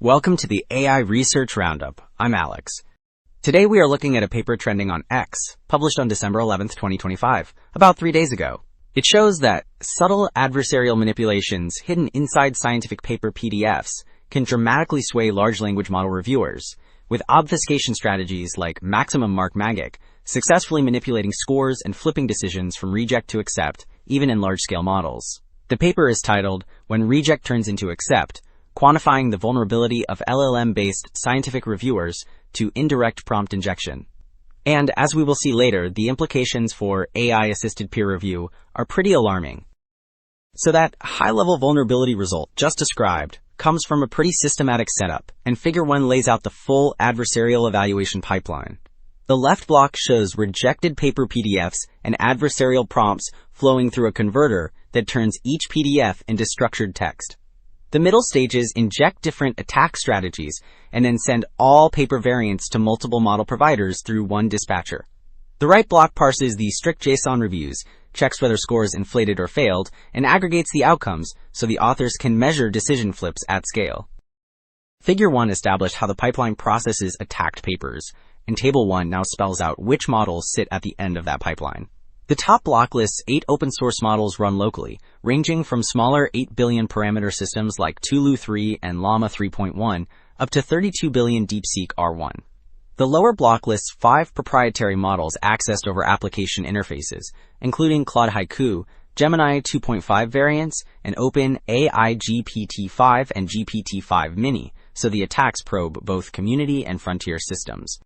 Welcome to the AI Research Roundup. I'm Alex. Today we are looking at a paper trending on X, published on December 11th, 2025, about 3 days ago. It shows that subtle adversarial manipulations hidden inside scientific paper PDFs can dramatically sway large language model reviewers, with obfuscation strategies like maximum mark magic successfully manipulating scores and flipping decisions from reject to accept, even in large-scale models. The paper is titled, "When Reject Turns into Accept, Quantifying the Vulnerability of LLM-Based Scientific Reviewers to Indirect Prompt Injection." And as we will see later, the implications for AI-assisted peer review are pretty alarming. So that high-level vulnerability result just described comes from a pretty systematic setup, and Figure 1 lays out the full adversarial evaluation pipeline. The left block shows rejected paper PDFs and adversarial prompts flowing through a converter that turns each PDF into structured text. The middle stages inject different attack strategies and then send all paper variants to multiple model providers through one dispatcher. The right block parses the strict JSON reviews, checks whether scores inflated or failed, and aggregates the outcomes so the authors can measure decision flips at scale. Figure 1 established how the pipeline processes attacked papers, and Table 1 now spells out which models sit at the end of that pipeline. The top block lists 8 open-source models run locally, ranging from smaller 8 billion parameter systems like Tulu 3 and Llama 3.1 up to 32 billion DeepSeek R1. The lower block lists 5 proprietary models accessed over application interfaces, including Claude Haiku, Gemini 2.5 variants, and Open AI GPT-5 and GPT-5 Mini, so the attacks probe both community and frontier systems.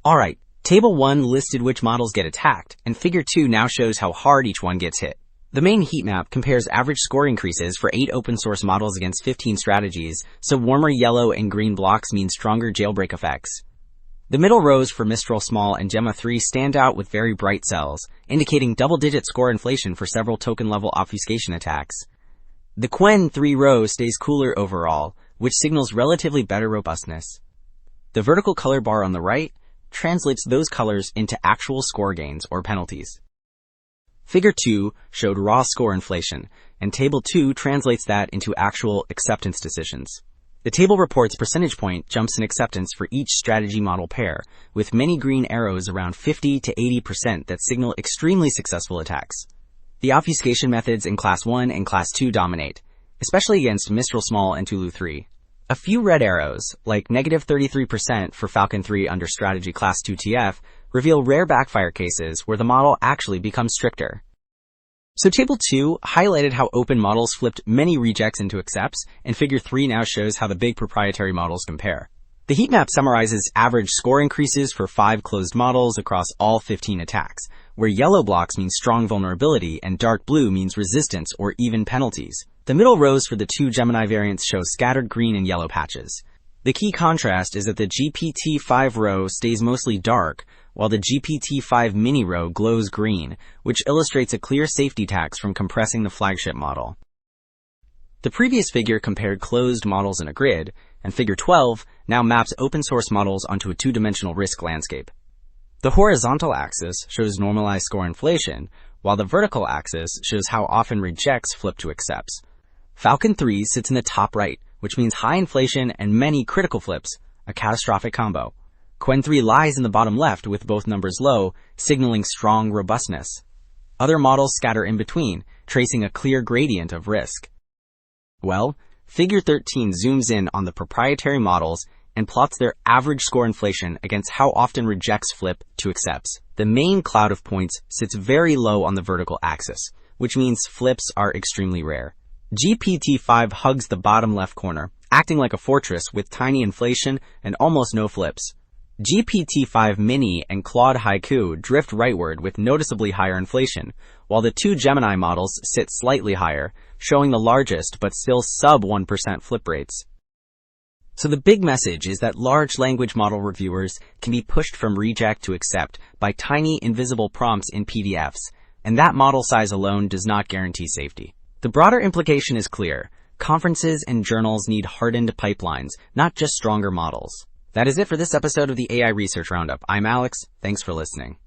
Alright. Table 1 listed which models get attacked, and Figure 2 now shows how hard each one gets hit. The main heat map compares average score increases for 8 open-source models against 15 strategies, so warmer yellow and green blocks mean stronger jailbreak effects. The middle rows for Mistral Small and Gemma 3 stand out with very bright cells, indicating double-digit score inflation for several token-level obfuscation attacks. The Quen 3 row stays cooler overall, which signals relatively better robustness. The vertical color bar on the right translates those colors into actual score gains or penalties. Figure 2 showed raw score inflation, and Table 2 translates that into actual acceptance decisions. The table reports percentage point jumps in acceptance for each strategy model pair, with many green arrows around 50 to 80% that signal extremely successful attacks. The obfuscation methods in Class 1 and Class 2 dominate, especially against Mistral Small and Tulu 3. A few red arrows, like -33% for Falcon 3 under Strategy Class 2 TF, reveal rare backfire cases where the model actually becomes stricter. So Table 2 highlighted how open models flipped many rejects into accepts, and Figure 3 now shows how the big proprietary models compare. The heat map summarizes average score increases for 5 closed models across all 15 attacks, where yellow blocks mean strong vulnerability and dark blue means resistance or even penalties. The middle rows for the 2 Gemini variants show scattered green and yellow patches. The key contrast is that the GPT-5 row stays mostly dark, while the GPT-5 Mini row glows green, which illustrates a clear safety tax from compressing the flagship model. The previous figure compared closed models in a grid, and Figure 12 now maps open-source models onto a 2-dimensional risk landscape. The horizontal axis shows normalized score inflation, while the vertical axis shows how often rejects flip to accepts. Falcon 3 sits in the top right, which means high inflation and many critical flips, a catastrophic combo. Quen 3 lies in the bottom left with both numbers low, signaling strong robustness. Other models scatter in between, tracing a clear gradient of risk. Well, Figure 13 zooms in on the proprietary models and plots their average score inflation against how often rejects flip to accepts. The main cloud of points sits very low on the vertical axis, which means flips are extremely rare. GPT-5 hugs the bottom left corner, acting like a fortress with tiny inflation and almost no flips. GPT-5 Mini and Claude Haiku drift rightward with noticeably higher inflation, while the 2 Gemini models sit slightly higher, showing the largest but still sub 1% flip rates. So the big message is that large language model reviewers can be pushed from reject to accept by tiny invisible prompts in PDFs, and that model size alone does not guarantee safety. The broader implication is clear. Conferences and journals need hardened pipelines, not just stronger models. That is it for this episode of the AI Research Roundup. I'm Alex. Thanks for listening.